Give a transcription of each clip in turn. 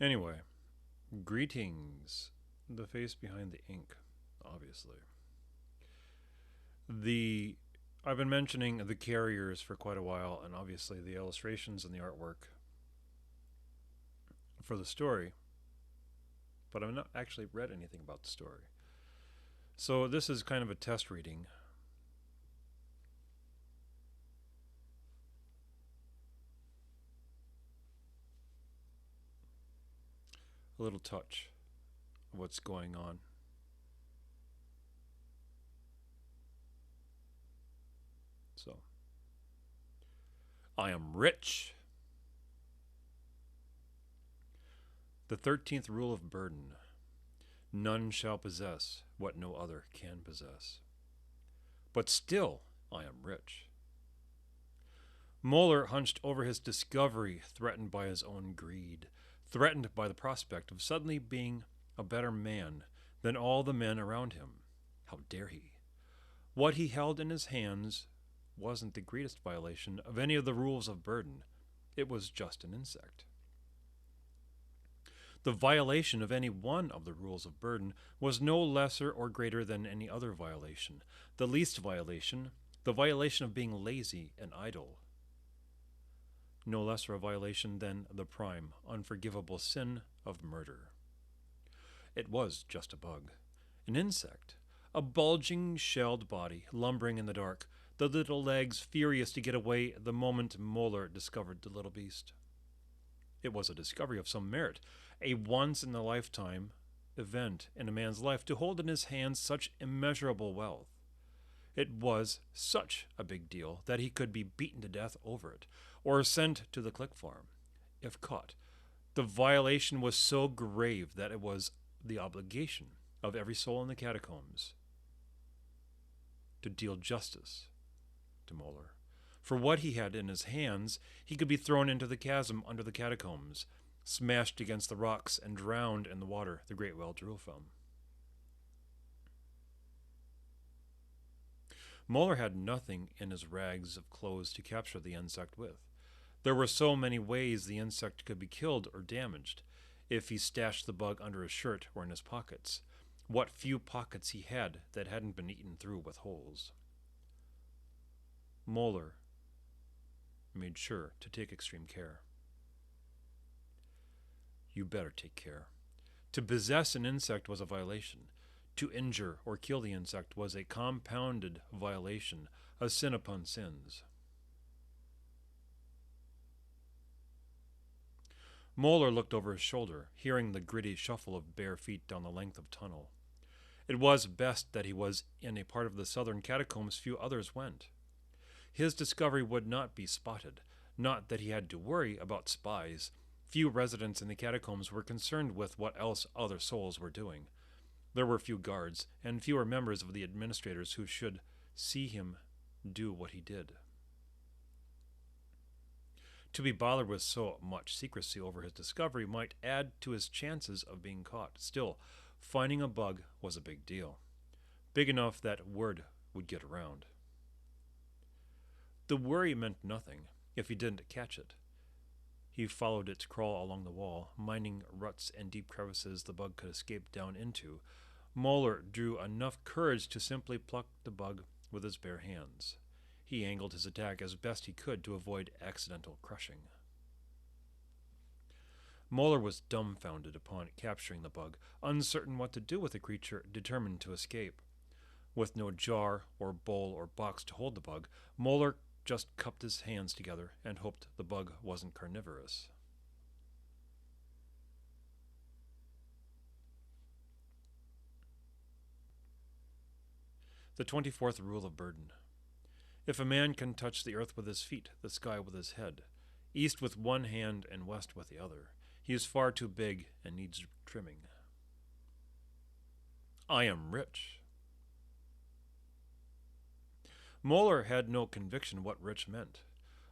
Anyway, greetings. The face behind the ink, obviously. The I've been mentioning the carriers for quite a while, and obviously the illustrations and the artwork for the story, but I've not actually read anything about the story. So this is kind of a test reading. A little touch of what's going on. So, I am rich. The 13th rule of burden. None shall possess what no other can possess. But still, I am rich. Moeller hunched over his discovery, threatened by his own greed, threatened by the prospect of suddenly being a better man than all the men around him. How dare he? What he held in his hands wasn't the greatest violation of any of the rules of burden. It was just an insect. The violation of any one of the rules of burden was no lesser or greater than any other violation. The least violation, the violation of being lazy and idle. No lesser a violation than the prime, unforgivable sin of murder. It was just a bug, an insect, a bulging, shelled body lumbering in the dark, the little legs furious to get away the moment Moeller discovered the little beast. It was a discovery of some merit, a once-in-a-lifetime event in a man's life to hold in his hands such immeasurable wealth. It was such a big deal that he could be beaten to death over it, or sent to the click farm, if caught. The violation was so grave that it was the obligation of every soul in the catacombs to deal justice to Moeller. For what he had in his hands, he could be thrown into the chasm under the catacombs, smashed against the rocks, and drowned in the water the great well drew from. Moeller had nothing in his rags of clothes to capture the insect with. There were so many ways the insect could be killed or damaged if he stashed the bug under his shirt or in his pockets. What few pockets he had that hadn't been eaten through with holes. Moeller made sure to take extreme care. You better take care. To possess an insect was a violation. To injure or kill the insect was a compounded violation, a sin upon sins. Moeller looked over his shoulder, hearing the gritty shuffle of bare feet down the length of tunnel. It was best that he was in a part of the southern catacombs few others went. His discovery would not be spotted, not that he had to worry about spies. Few residents in the catacombs were concerned with what else other souls were doing. There were few guards, and fewer members of the administrators who should see him do what he did. To be bothered with so much secrecy over his discovery might add to his chances of being caught. Still, finding a bug was a big deal. Big enough that word would get around. The worry meant nothing if he didn't catch it. He followed its crawl along the wall, minding ruts and deep crevices the bug could escape down into. Moeller drew enough courage to simply pluck the bug with his bare hands. He angled his attack as best he could to avoid accidental crushing. Moeller was dumbfounded upon capturing the bug, uncertain what to do with a creature determined to escape. With no jar or bowl or box to hold the bug, Moeller just cupped his hands together and hoped the bug wasn't carnivorous. The 24th rule of burden. If a man can touch the earth with his feet, the sky with his head, east with one hand and west with the other, he is far too big and needs trimming. I am rich. Moeller had no conviction what rich meant,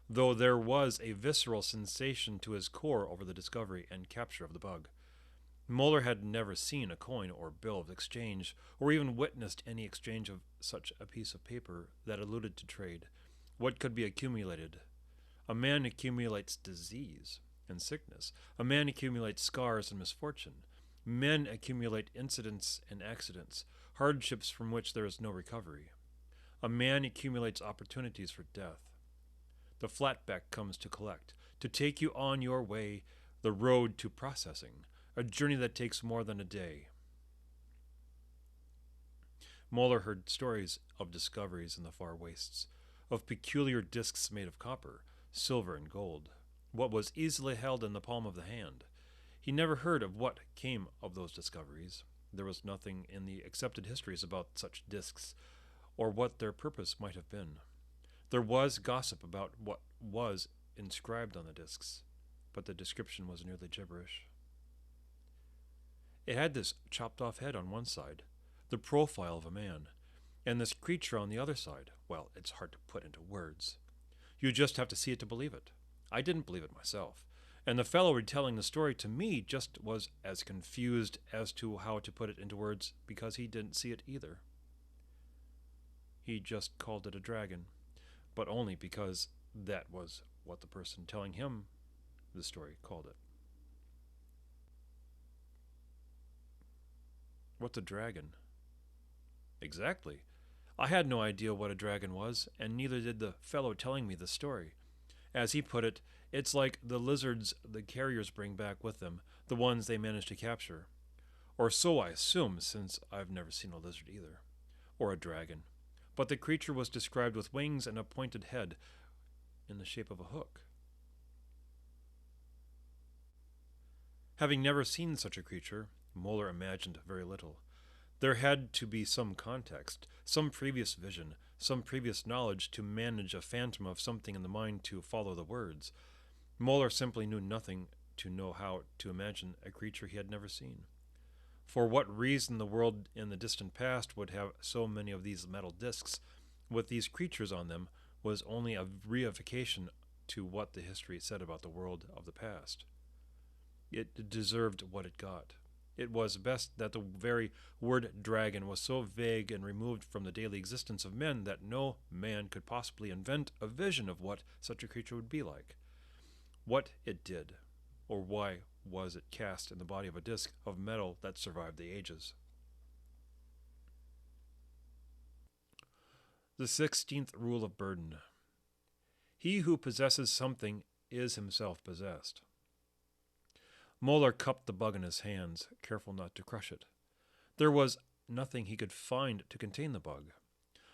though there was a visceral sensation to his core over the discovery and capture of the bug. Moeller had never seen a coin or bill of exchange, or even witnessed any exchange of such a piece of paper that alluded to trade. What could be accumulated? A man accumulates disease, and sickness. A man accumulates scars and misfortune. Men accumulate incidents and accidents, hardships from which there is no recovery. A man accumulates opportunities for death. The flatback comes to collect, to take you on your way, the road to processing, a journey that takes more than a day. Moeller heard stories of discoveries in the far wastes, of peculiar discs made of copper, silver, and gold, what was easily held in the palm of the hand. He never heard of what came of those discoveries. There was nothing in the accepted histories about such discs, or what their purpose might have been. There was gossip about what was inscribed on the discs, but the description was nearly gibberish. It had this chopped-off head on one side, the profile of a man, and this creature on the other side. Well, it's hard to put into words. You just have to see it to believe it. I didn't believe it myself, and the fellow retelling the story to me just was as confused as to how to put it into words because he didn't see it either. He just called it a dragon, but only because that was what the person telling him the story called it. What's a dragon? Exactly. I had no idea what a dragon was, and neither did the fellow telling me the story. As he put it, it's like the lizards the carriers bring back with them, the ones they manage to capture. Or so I assume, since I've never seen a lizard either. Or a dragon. But the creature was described with wings and a pointed head in the shape of a hook. Having never seen such a creature, Moeller imagined very little. There had to be some context, some previous vision, some previous knowledge to manage a phantom of something in the mind to follow the words. Moeller simply knew nothing to know how to imagine a creature he had never seen. For what reason the world in the distant past would have so many of these metal discs with these creatures on them was only a reification to what the history said about the world of the past. It deserved what it got. It was best that the very word dragon was so vague and removed from the daily existence of men that no man could possibly invent a vision of what such a creature would be like, what it did, or why was it cast in the body of a disc of metal that survived the ages. The 16th rule of burden. He who possesses something is himself possessed. Moeller cupped the bug in his hands, careful not to crush it. There was nothing he could find to contain the bug.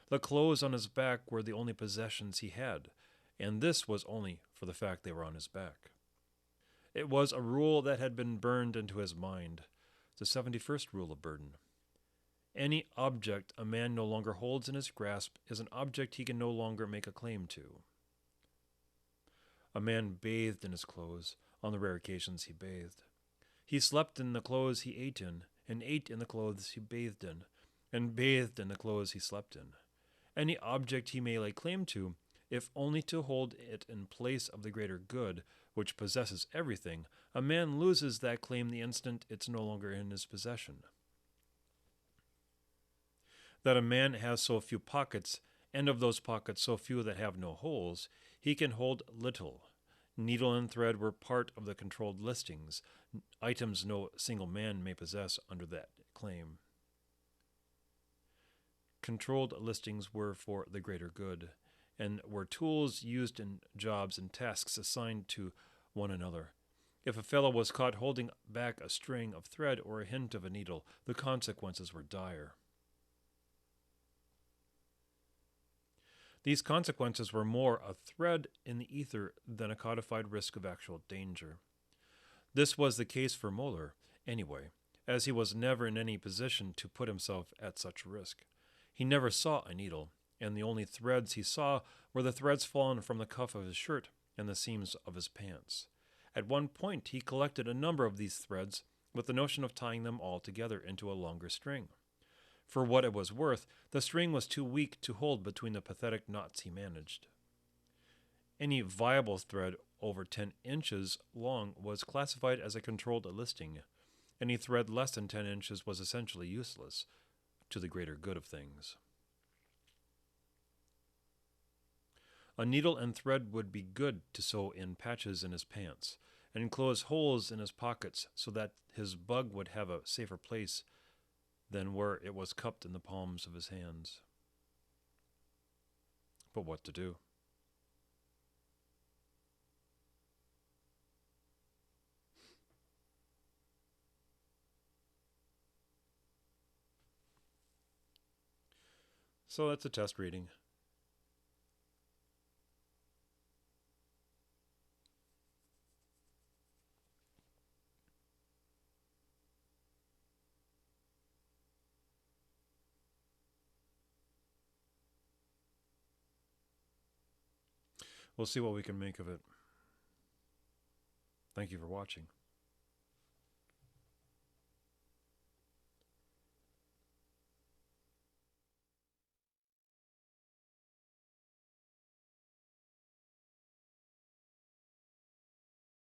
The clothes on his back were the only possessions he had, and this was only for the fact they were on his back. It was a rule that had been burned into his mind, the 71st rule of burden. Any object a man no longer holds in his grasp is an object he can no longer make a claim to. A man bathed in his clothes, on the rare occasions he bathed. He slept in the clothes he ate in, and ate in the clothes he bathed in, and bathed in the clothes he slept in. Any object he may lay claim to, if only to hold it in place of the greater good, which possesses everything, a man loses that claim the instant it's no longer in his possession. That a man has so few pockets, and of those pockets so few that have no holes, he can hold little. Needle and thread were part of the controlled listings, items no single man may possess under that claim. Controlled listings were for the greater good, and were tools used in jobs and tasks assigned to one another. If a fellow was caught holding back a string of thread or a hint of a needle, the consequences were dire. These consequences were more a thread in the ether than a codified risk of actual danger. This was the case for Moeller, anyway, as he was never in any position to put himself at such risk. He never saw a needle, and the only threads he saw were the threads fallen from the cuff of his shirt and the seams of his pants. At one point he collected a number of these threads with the notion of tying them all together into a longer string. For what it was worth, the string was too weak to hold between the pathetic knots he managed. Any viable thread over 10 inches long was classified as a controlled listing. Any thread less than 10 inches was essentially useless to the greater good of things. A needle and thread would be good to sew in patches in his pants, and close holes in his pockets so that his bug would have a safer place than where it was cupped in the palms of his hands. But what to do? So that's a test reading. We'll see what we can make of it. Thank you for watching.